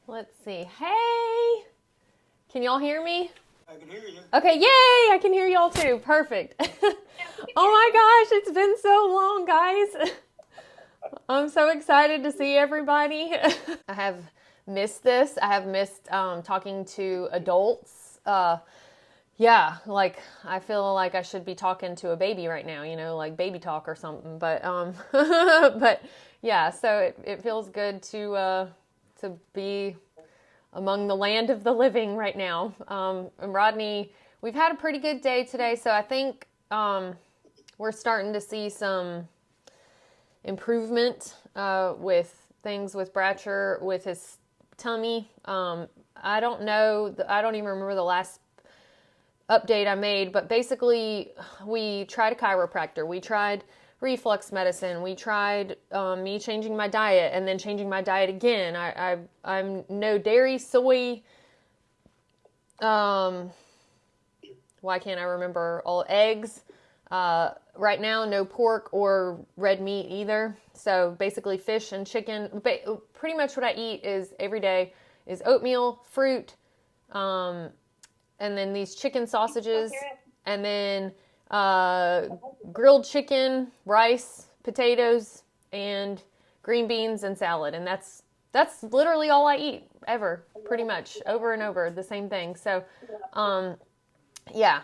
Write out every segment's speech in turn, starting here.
Let's see. Hey! Can y'all hear me? I can hear you. Okay, yay! I can hear y'all too. Perfect. Oh my gosh, it's been so long, guys. I'm so excited to see everybody. I have missed this. I have missed talking to adults. Yeah, like I feel like I should be talking to a baby right now, like baby talk or something. But but yeah, so it feels good to be among the land of the living right now. And Rodney, we've had a pretty good day today, so I think we're starting to see some improvement with things with Bratcher, with his tummy. I don't know, I don't even remember the last update I made, but basically we tried a chiropractor, we tried reflux medicine, we tried me changing my diet and then changing my diet again. I'm no dairy, soy, why can't I remember, all eggs, right now no pork or red meat either. So basically fish and chicken, pretty much what I eat is every day is oatmeal, fruit, and then these chicken sausages, and then grilled chicken, rice, potatoes, and green beans and salad. And that's literally all I eat ever, pretty much, over and over, the same thing. So, yeah,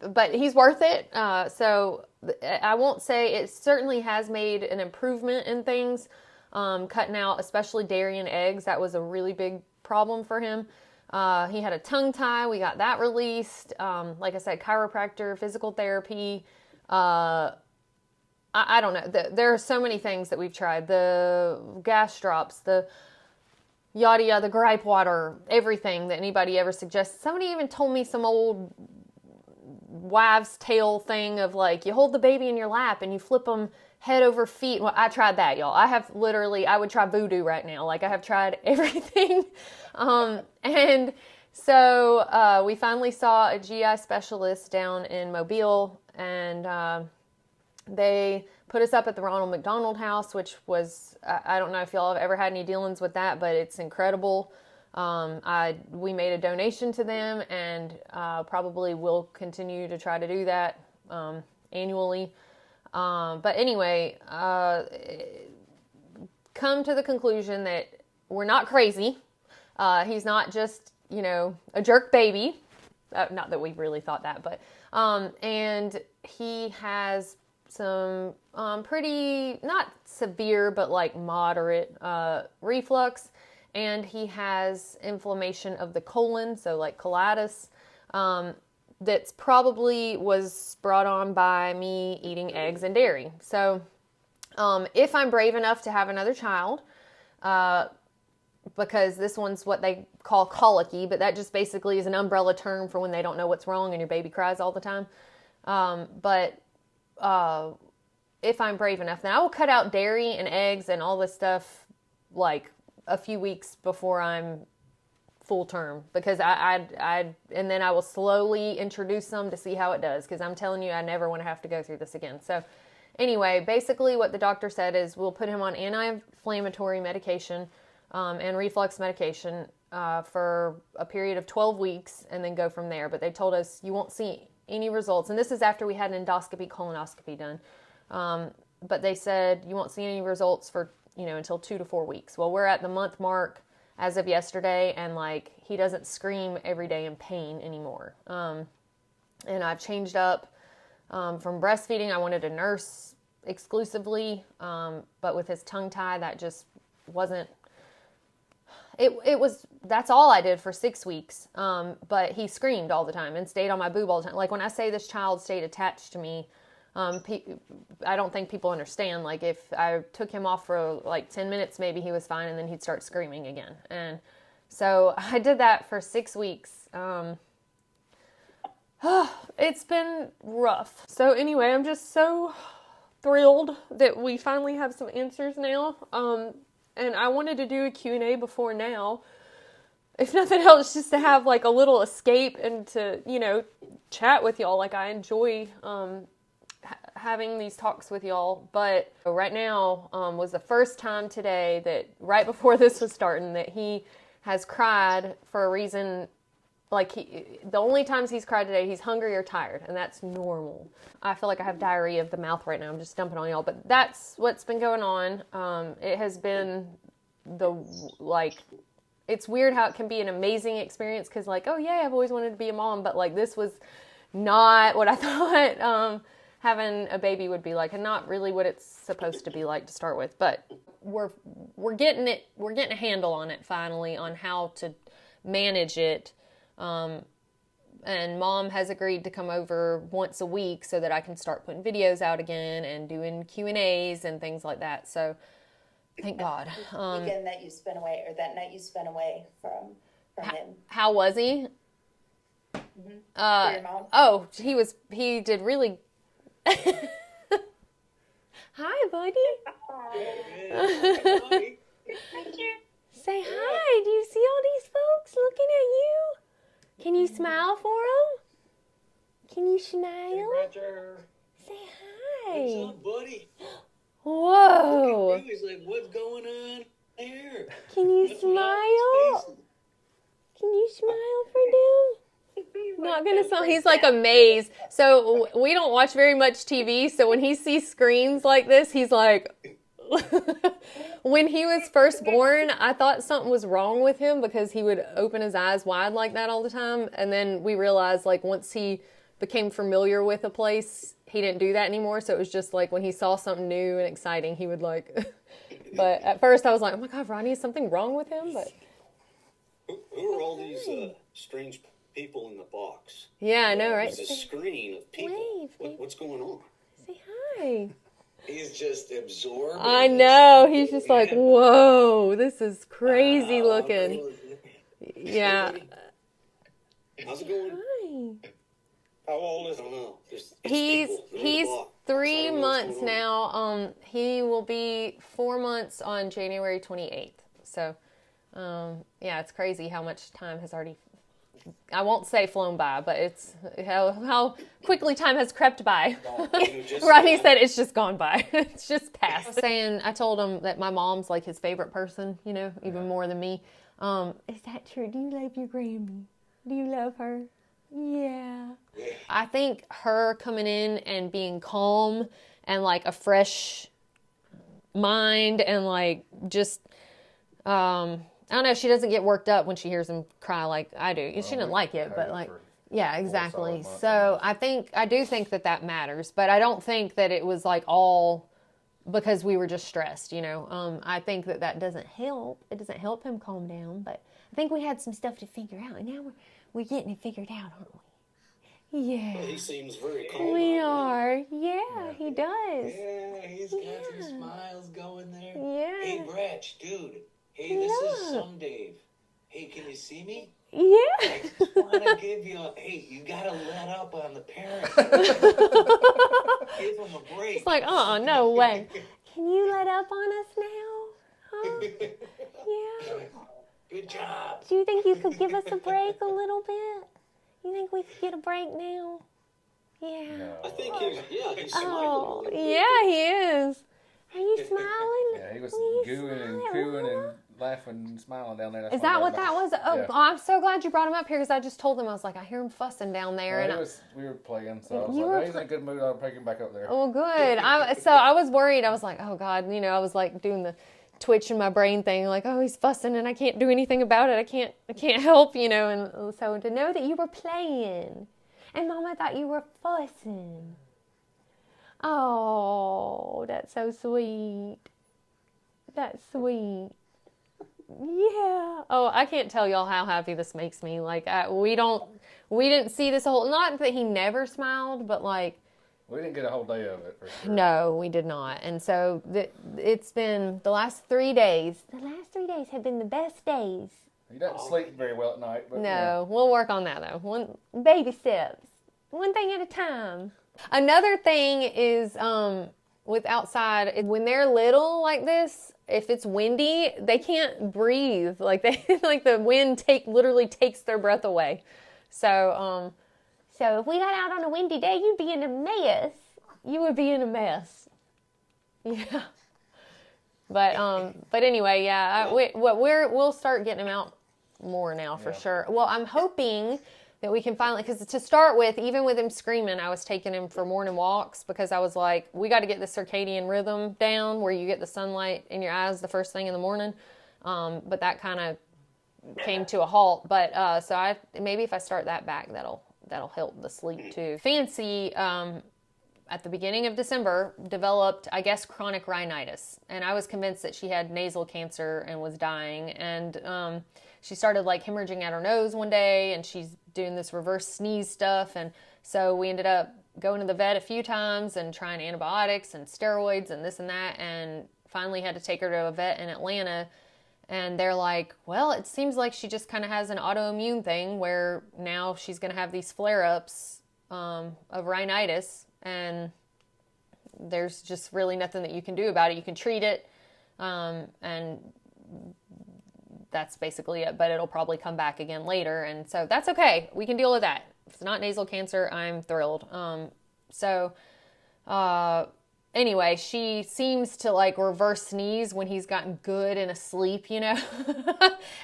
but he's worth it. So I won't say, it certainly has made an improvement in things, cutting out especially dairy and eggs. That was a really big problem for him. He had a tongue tie. We got that released. Like I said, chiropractor, physical therapy. I don't know. There are so many things that we've tried. The gas drops, the yada yada, the gripe water, everything that anybody ever suggests. Somebody even told me some old wives' tale thing of like, you hold the baby in your lap and you flip them head over feet. Well, I tried that, y'all. I would try voodoo right now. Like, I have tried everything. And so we finally saw a GI specialist down in Mobile, and they put us up at the Ronald McDonald House, which was, I don't know if y'all have ever had any dealings with that, but it's incredible. We made a donation to them, and probably will continue to try to do that annually. But anyway, come to the conclusion that we're not crazy. He's not just, a jerk baby. Not that we really thought that, but, and he has some pretty, not severe, but like moderate reflux. And he has inflammation of the colon, so like colitis, that's probably was brought on by me eating eggs and dairy. So if I'm brave enough to have another child, because this one's what they call colicky, but that just basically is an umbrella term for when they don't know what's wrong and your baby cries all the time. But if I'm brave enough, then I will cut out dairy and eggs and all this stuff like a few weeks before I'm full term, because and then I will slowly introduce them to see how it does, because I'm telling you, I never want to have to go through this again. So anyway, basically what the doctor said is we'll put him on anti-inflammatory medication and reflux medication for a period of 12 weeks and then go from there. But they told us you won't see any results. And this is after we had an endoscopy, colonoscopy done. But they said you won't see any results for, until 2 to 4 weeks. Well, we're at the month mark as of yesterday, and like he doesn't scream every day in pain anymore. And I've changed up from breastfeeding. I wanted to nurse exclusively, but with his tongue tie, that just wasn't. It was, that's all I did for 6 weeks. But he screamed all the time and stayed on my boob all the time. Like when I say this child stayed attached to me, I don't think people understand. Like if I took him off for like 10 minutes, maybe he was fine, and then he'd start screaming again. And so I did that for 6 weeks. It's been rough. So anyway, I'm just so thrilled that we finally have some answers now. And I wanted to do a Q&A before now, if nothing else, just to have like a little escape and to, chat with y'all. Like I enjoy, having these talks with y'all. But right now, was the first time today that right before this was starting that he has cried for a reason. Like, the only times he's cried today, he's hungry or tired, and that's normal. I feel like I have diarrhea of the mouth right now. I'm just dumping on y'all, but that's what's been going on. It has been it's weird how it can be an amazing experience because, like, oh, yeah, I've always wanted to be a mom, but, like, this was not what I thought having a baby would be like, and not really what it's supposed to be like to start with. But we're getting a handle on it finally, on how to manage it. And Mom has agreed to come over once a week so that I can start putting videos out again and doing Q&As and things like that. So thank God. Weekend that you spent away, or that night you spent away from him. How was he? Mm-hmm. For your mom? Oh, he did really. Hi, buddy. Hi. Say hi. Do you see all these folks looking at you? Can you smile for them? Can you smile? Hey, Bratcher. Say hi. What's up, buddy? Whoa. Look at you. He's like, what's going on there? Can you That's smile? Can you smile for them? Not gonna smile. He's like amazed. So we don't watch very much TV. So when he sees screens like this, he's like. When he was first born, I thought something was wrong with him because he would open his eyes wide like that all the time. And then we realized, like, once he became familiar with a place, he didn't do that anymore. So it was just like when he saw something new and exciting, he would like. But at first I was like, oh my God, Ronnie, is something wrong with him? But who are all these strange people in the box? yeah, I know, right? There's a screen of people. What's going on? Say hi. He's just absorbed. I know. He's just like, whoa, this is crazy looking. Yeah. How's it going? Hi. How old is he? He's 3 months now. He will be 4 months on January 28th. So, yeah, it's crazy how much time has already, I won't say flown by, but it's how quickly time has crept by. Rodney said it's just gone by. It's just passed. I told him that my mom's like his favorite person, you know, even more than me. Is that true? Do you love your Grammy? Do you love her? Yeah. I think her coming in and being calm and like a fresh mind and like just, I don't know, she doesn't get worked up when she hears him cry like I do. She didn't like it, but like, yeah, exactly. So I do think that matters, but I don't think that it was like all because we were just stressed, you know. I think that doesn't help. It doesn't help him calm down, but I think we had some stuff to figure out, and now we're getting it figured out, aren't we? Yeah. Well, he seems very calm. We are. Yeah, he does. Yeah, he's got some smiles going there. Yeah. Hey, Bratch, dude. Hey, this is Son Dave. Hey, can you see me? Yeah. I just want to give you hey, you got to let up on the parents. Give them a break. It's like, no way. Can you let up on us now? Huh? Yeah. Good job. Do you think you could give us a break a little bit? You think we could get a break now? Yeah. I think he's smiling. Oh, yeah, he is. Are you smiling? Yeah, he was gooing and cooing and laughing and smiling down there. Is that what that was? Oh, yeah. I'm so glad you brought him up here because I just told him, I was like, I hear him fussing down there. Well, we were playing, so I was like, he's in a good mood. I'll take him back up there. Oh, good. So I was worried. I was like, oh, God. You know, I was like doing the twitch in my brain thing, like, oh, he's fussing and I can't do anything about it. I can't help, you know. And so to know that you were playing and Mama thought you were fussing. Oh, that's so sweet. That's sweet. Yeah. Oh, I can't tell y'all how happy this makes me. Like, we didn't see this whole, not that he never smiled, but like. We didn't get a whole day of it, for sure. No, we did not. And so it's been the last 3 days. The last 3 days have been the best days. He doesn't sleep very well at night. But, no, we'll work on that though. Baby steps. One thing at a time. Another thing is with outside, when they're little like this, if it's windy, they can't breathe. Like the wind literally takes their breath away. So if we got out on a windy day, you'd be in a mess. You would be in a mess. Yeah. But anyway, yeah. We'll start getting him out more now for Yeah. sure. Well, I'm hoping that we can finally, because to start with, even with him screaming, I was taking him for morning walks because I was like, we got to get the circadian rhythm down where you get the sunlight in your eyes the first thing in the morning. But that kind of came to a halt. But so maybe if I start that back, that'll help the sleep too. Fancy at the beginning of December developed, I guess, chronic rhinitis, and I was convinced that she had nasal cancer and was dying. And she started like hemorrhaging out her nose one day, and she's doing this reverse sneeze stuff. And so we ended up going to the vet a few times and trying antibiotics and steroids and this and that, and finally had to take her to a vet in Atlanta. And they're like, well, it seems like she just kind of has an autoimmune thing where now she's going to have these flare-ups of rhinitis, and there's just really nothing that you can do about it. You can treat it, and that's basically it, but it'll probably come back again later, and so that's okay. We can deal with that. If it's not nasal cancer, I'm thrilled. Anyway, she seems to like reverse sneeze when he's gotten good and asleep, you know,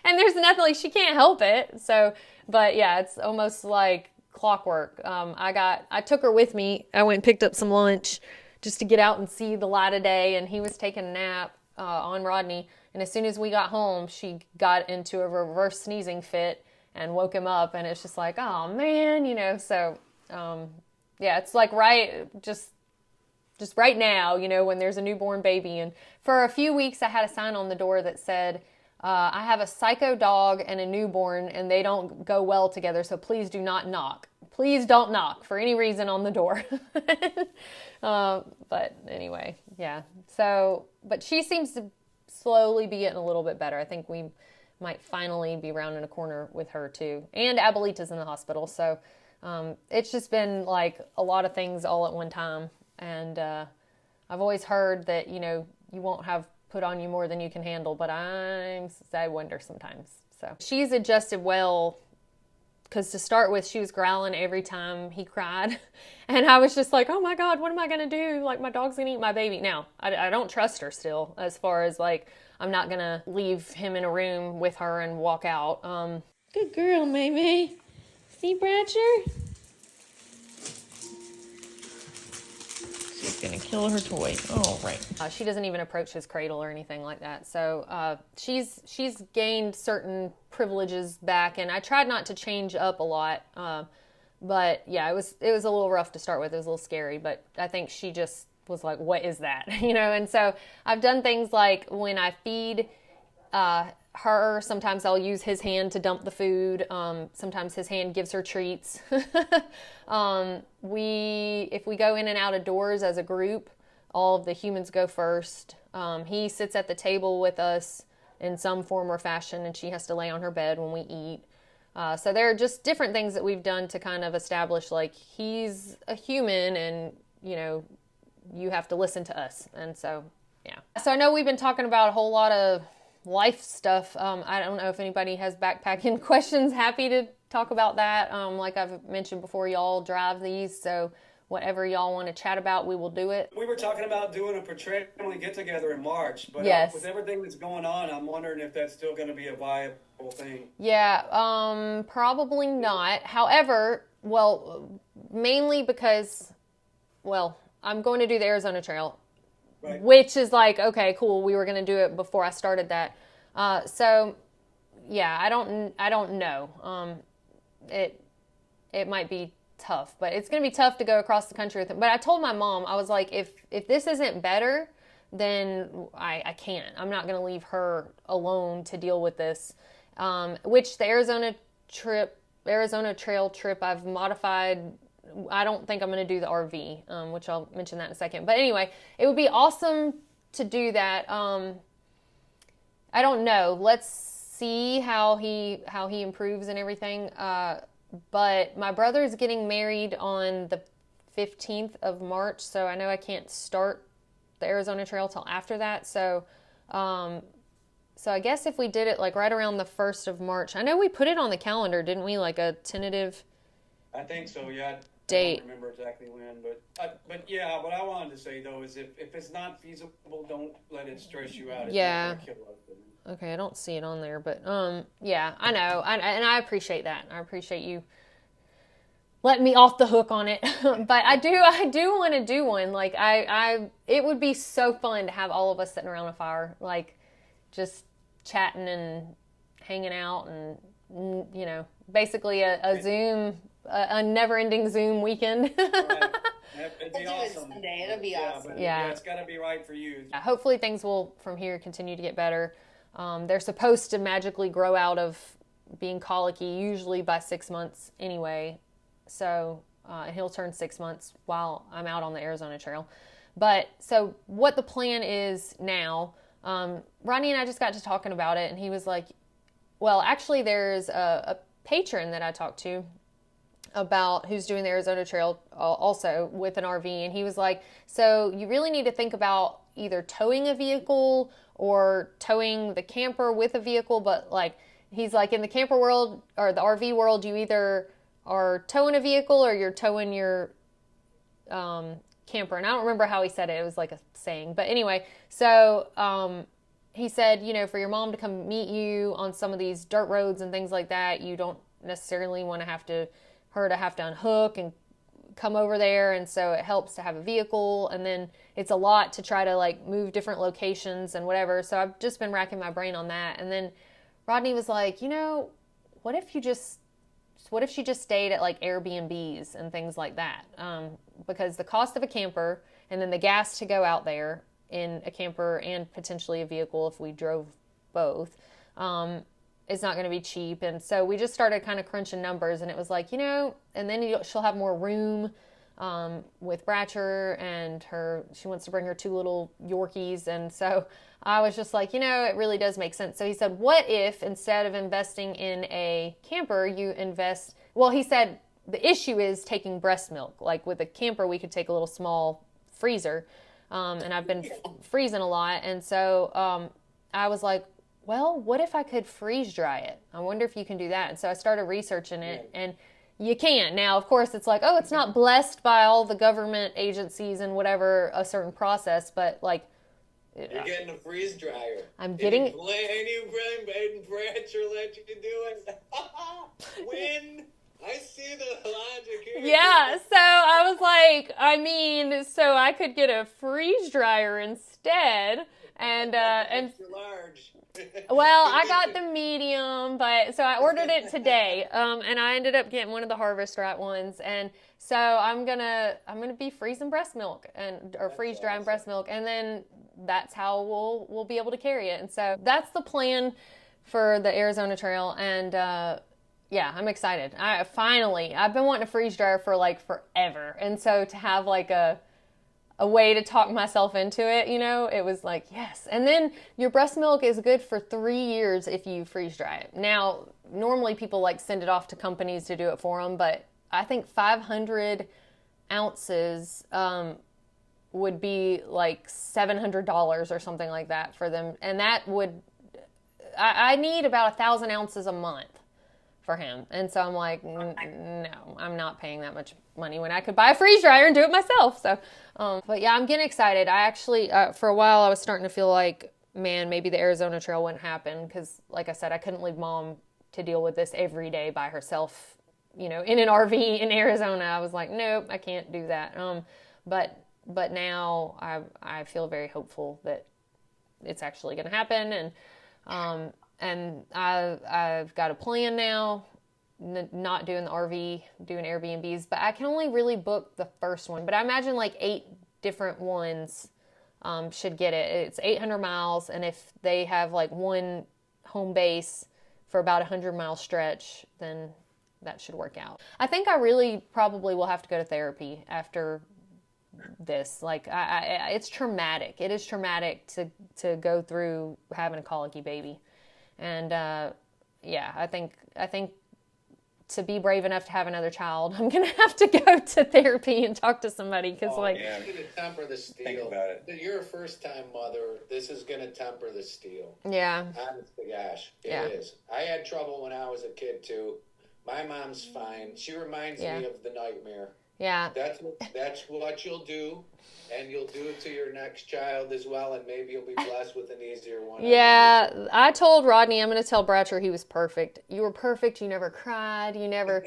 and there's nothing, like, she can't help it. So, but yeah, it's almost like clockwork. I took her with me. I went and picked up some lunch just to get out and see the light of day, and he was taking a nap on Rodney. And as soon as we got home, she got into a reverse sneezing fit and woke him up, and it's just like, oh man, you know. So yeah, it's like just right now, you know, when there's a newborn baby. And for a few weeks, I had a sign on the door that said, I have a psycho dog and a newborn, and they don't go well together, so please do not knock. Please don't knock for any reason on the door. But anyway, yeah. So, but she seems to slowly be getting a little bit better. I think we might finally be rounding a corner with her too. And Abelita's in the hospital, so it's just been like a lot of things all at one time. And I've always heard that, you know, you won't have put on you more than you can handle, but I wonder sometimes. So she's adjusted well, because to start with, she was growling every time he cried. And I was just like, oh my God, what am I going to do? Like, my dog's going to eat my baby. Now, I don't trust her still, as far as like, I'm not going to leave him in a room with her and walk out. Good girl, Maybe. See, Bratcher? She's gonna kill her toy. Oh, right. She doesn't even approach his cradle or anything like that. So she's gained certain privileges back, and I tried not to change up a lot. But yeah, it was a little rough to start with. It was a little scary, but I think she just was like, what is that? You know, and so I've done things like when I feed her, sometimes I'll use his hand to dump the food. Sometimes his hand gives her treats. If we go in and out of doors as a group, all of the humans go first. He sits at the table with us in some form or fashion, and she has to lay on her bed when we eat. So there are just different things that we've done to kind of establish, like, he's a human and, you know, you have to listen to us. And so, yeah. So I know we've been talking about a whole lot of life stuff. I don't know if anybody has backpacking questions. Happy to talk about that. Like I've mentioned before, y'all drive these, so whatever y'all want to chat about, we will do it. We were talking about doing a portrait family get-together in March, but Yes. With everything that's going on, I'm wondering if that's still going to be a viable thing. Yeah, probably not. However, well, mainly because, well, I'm going to do the Arizona Trail, Right. which is like, okay, cool. We were going to do it before I started that. So yeah, I don't know. It might be tough, but it's going to be tough to go across the country with it. But I told my mom, I was like, if this isn't better, then I can't. I'm not going to leave her alone to deal with this. Which the Arizona Trail trip, I've modified. I don't think I'm going to do the RV, which I'll mention that in a second. But anyway, it would be awesome to do that. I don't know. Let's see how he improves and everything. But my brother is getting married on the 15th of March, so I know I can't start the Arizona Trail till after that. So I guess if we did it like right around the 1st of March, I know we put it on the calendar, didn't we? Like a tentative. I think so, yeah. Date. I don't remember exactly when, but yeah, what I wanted to say though is if it's not feasible, don't let it stress you out. It's Yeah. not gonna kill us. Okay, I don't see it on there, but yeah, I know, and I appreciate that. I appreciate you letting me off the hook on it. But I do want to do one. Like it would be so fun to have all of us sitting around a fire, like just chatting and hanging out, and basically a Zoom, a never-ending Zoom weekend. Right. It'd We'll be do it awesome. someday. It'll be awesome. But Yeah. it's got to be right for you. Hopefully things will from here continue to get better. They're supposed to magically grow out of being colicky usually by 6 months anyway. So he'll turn 6 months while I'm out on the Arizona Trail. But so what the plan is now, Rodney and I just got to talking about it, and he was like, well, actually there's a patron that I talked to about who's doing the Arizona Trail also with an RV, and he was like, so you really need to think about either towing a vehicle or towing the camper with a vehicle, but like he's like, in the camper world or the RV world, you either are towing a vehicle or you're towing your camper. And I don't remember how he said it. It was like a saying, but anyway, so he said, for your mom to come meet you on some of these dirt roads and things like that, you don't necessarily want to have to unhook and come over there, and so it helps to have a vehicle, and then it's a lot to try to like move different locations and whatever. So I've just been racking my brain on that. And then Rodney was like, what if she just stayed at like Airbnbs and things like that, because the cost of a camper and then the gas to go out there in a camper and potentially a vehicle if we drove both, is not going to be cheap. And so we just started kind of crunching numbers, and it was like, and then she'll have more room with Bratcher, and she wants to bring her 2 little Yorkies. And so I was just like, it really does make sense. So he said, what if instead of investing in a camper, you invest, well, he said the issue is taking breast milk. Like with a camper, we could take a little small freezer. And I've been freezing a lot. And so I was like, well, what if I could freeze dry it? I wonder if you can do that. And so I started researching it, and you can. Now, of course, it's like, it's not blessed by all the government agencies and whatever, a certain process, but like... You're getting a freeze dryer. I'm getting... And Bratcher let you do it. Win! I see the logic here. Yeah, so I was like, so I could get a freeze dryer instead, and Extra large. well, I got the medium, but so I ordered it today, and I ended up getting one of the Harvest Right ones, and so I'm gonna be freezing breast milk or freeze drying breast milk, and then that's how we'll be able to carry it, and so that's the plan for the Arizona Trail, and yeah, I'm excited. I've been wanting a freeze dryer for like forever, and so to have like a way to talk myself into it, it was like, yes. And then your breast milk is good for 3 years if you freeze dry it. Now, normally people like send it off to companies to do it for them, but I think 500 ounces would be like $700 or something like that for them. And that I need about 1,000 ounces a month for him. And so I'm like, no, I'm not paying that much money when I could buy a freeze dryer and do it myself. So, but yeah, I'm getting excited. I actually, for a while I was starting to feel like, man, maybe the Arizona Trail wouldn't happen. Cause like I said, I couldn't leave mom to deal with this every day by herself, in an RV in Arizona. I was like, nope, I can't do that. But now I feel very hopeful that it's actually going to happen. And I've got a plan now, not doing the RV, doing Airbnbs, but I can only really book the first one. But I imagine like 8 different ones should get it. It's 800 miles, and if they have like one home base for about 100-mile stretch, then that should work out. I think I really probably will have to go to therapy after this. Like, it's traumatic. It is traumatic to go through having a colicky baby. And yeah, I think to be brave enough to have another child, I'm gonna have to go to therapy and talk to somebody because It's gonna temper the steel. Think about it. You're a first-time mother. This is gonna temper the steel. yeah, Honest to gosh, it is. I had trouble when I was a kid too. My mom's fine. She reminds me of the nightmare. Yeah. That's what you'll do, and you'll do it to your next child as well, and maybe you'll be blessed with an easier one. Yeah, I told Rodney, I'm going to tell Bratcher he was perfect. You were perfect. You never cried. You never,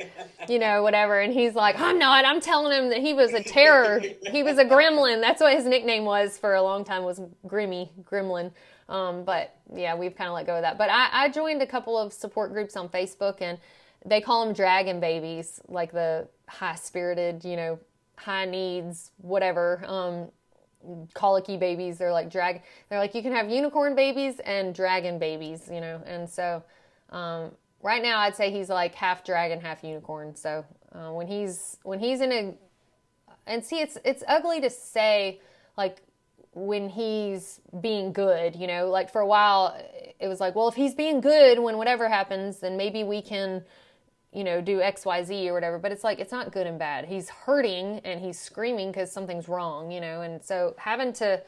whatever. And he's like, I'm not. I'm telling him that he was a terror. He was a gremlin. That's what his nickname was for a long time, was Gremlin. But yeah, we've kind of let go of that. But I joined a couple of support groups on Facebook, and they call them dragon babies, like the high-spirited, high needs, whatever, colicky babies. They're like you can have unicorn babies and dragon babies, and so right now I'd say he's like half dragon, half unicorn. So when he's in a, and see, it's ugly to say, like, when he's being good, like for a while it was like, well, if he's being good when whatever happens, then maybe we can do XYZ or whatever. But it's like, it's not good and bad. He's hurting and he's screaming because something's wrong, and so having to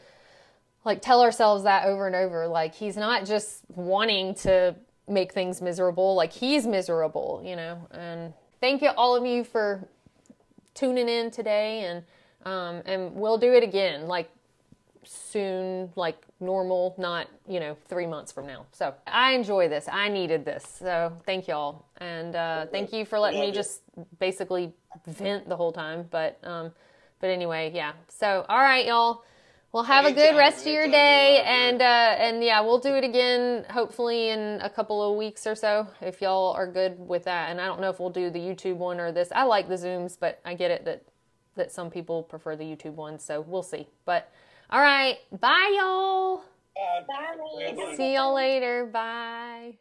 like tell ourselves that over and over, like, he's not just wanting to make things miserable, like he's miserable, and thank you, all of you, for tuning in today, and we'll do it again, like soon, like normal, not 3 months from now. So I enjoy this. I needed this. So thank y'all, and thank you for letting me just basically vent the whole time. But anyway, yeah. So all right, y'all. Well, have a good rest of your day, and yeah, we'll do it again hopefully in a couple of weeks or so, if y'all are good with that. And I don't know if we'll do the YouTube one or this. I like the Zooms, but I get it that some people prefer the YouTube one, so we'll see. But all right, bye y'all. Bye. See y'all later. Bye.